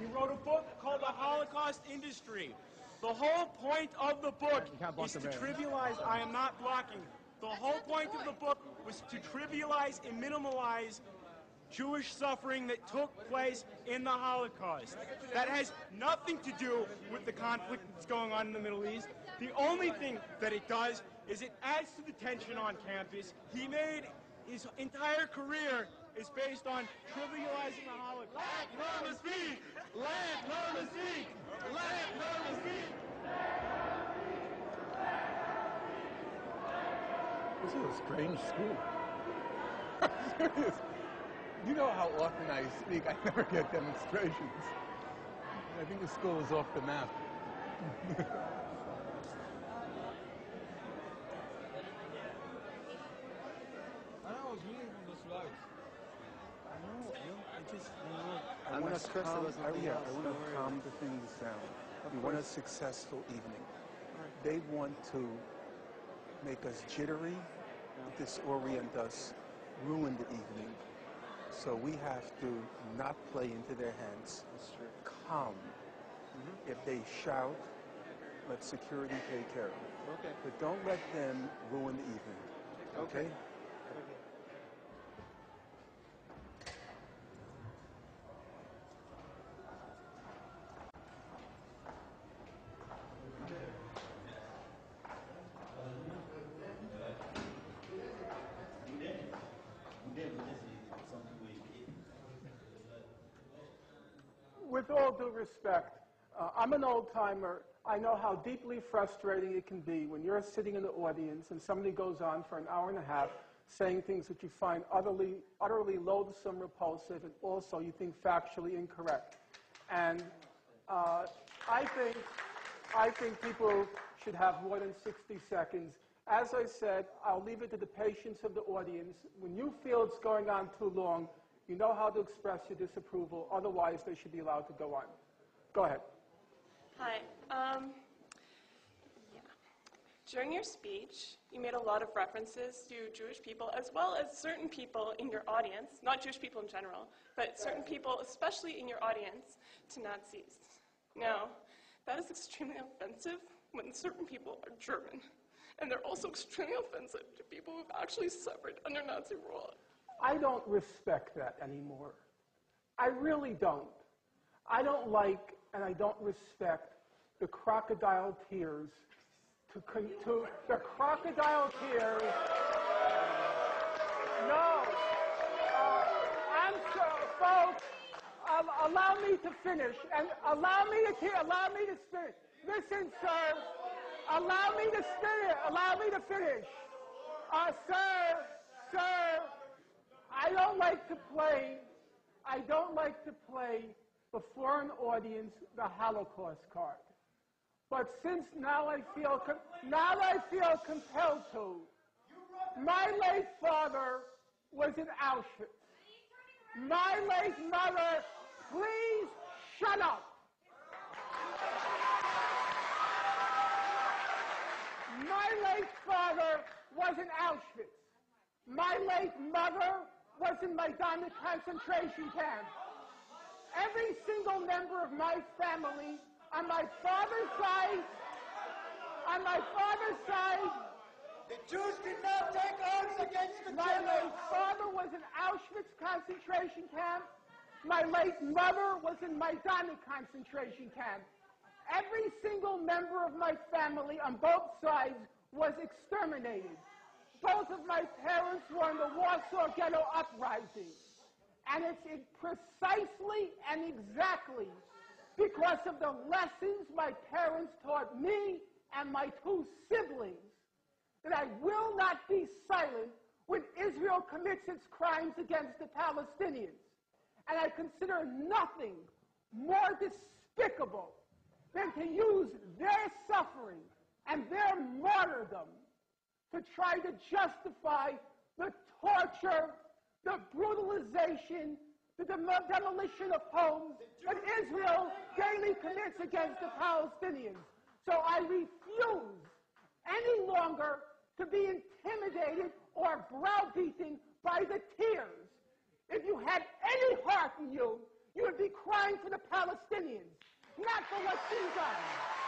He wrote a book called The Holocaust Industry. The whole point of the book is to trivialize. I am not blocking. The whole point of the book was to trivialize and minimalize Jewish suffering that took place in the Holocaust. That has nothing to do with the conflict that's going on in the Middle East. The only thing that it does is it adds to the tension on campus. He made his entire career is based on trivializing the Holocaust. Let Norma speak! Let Norma speak! Let Norma speak! This is a strange school. I'm serious. You know how often I speak, I never get demonstrations. I think the school is off the map. I was reading from the slides. I want to calm the things down. We want a successful evening. They want to make us jittery, disorient us, ruin the evening. So we have to not play into their hands. Calm. If they shout, let security take care of it. Okay. But don't let them ruin the evening. Okay? With all due respect, I'm an old-timer. I know how deeply frustrating it can be when you're sitting in the audience and somebody goes on for an hour and a half saying things that you find utterly loathsome, repulsive, and also you think factually incorrect. And I think people should have more than 60 seconds. As I said, I'll leave it to the patience of the audience. When you feel it's going on too long, you know how to express your disapproval. Otherwise, they should be allowed to go on. Go ahead. Hi. During your speech, you made a lot of references to Jewish people as well as certain people in your audience, not Jewish people in general, but certain people, especially in your audience, to Nazis. Now, that is extremely offensive when certain people are German. And they're also extremely offensive to people who've actually suffered under Nazi rule. I don't respect that anymore. I really don't. I don't like and I don't respect the crocodile tears the crocodile tears. No. I'm sorry, folks. Allow me to finish and allow me to finish. Listen, sir. Allow me to finish. Allow me to finish. Sir. I don't like to play before an audience the Holocaust card. But since now I feel compelled to. My late father was in Auschwitz. My late mother, please shut up. My late father was in Auschwitz. My late mother was in Majdanek concentration camp. Every single member of my family on my father's side, the Jews did not take arms against the Germans. My late father was in Auschwitz concentration camp. My late mother was in Majdanek concentration camp. Every single member of my family on both sides was exterminated. Both of my parents were in the Warsaw Ghetto Uprising. And it's precisely and exactly because of the lessons my parents taught me and my two siblings that I will not be silent when Israel commits its crimes against the Palestinians. And I consider nothing more despicable than to use their suffering and their martyrdom to try to justify the torture, the brutalization, the demolition of homes that Israel daily commits against the Palestinians. So I refuse any longer to be intimidated or browbeaten by the tears. If you had any heart in you, You would be crying for the Palestinians, not for what's being done.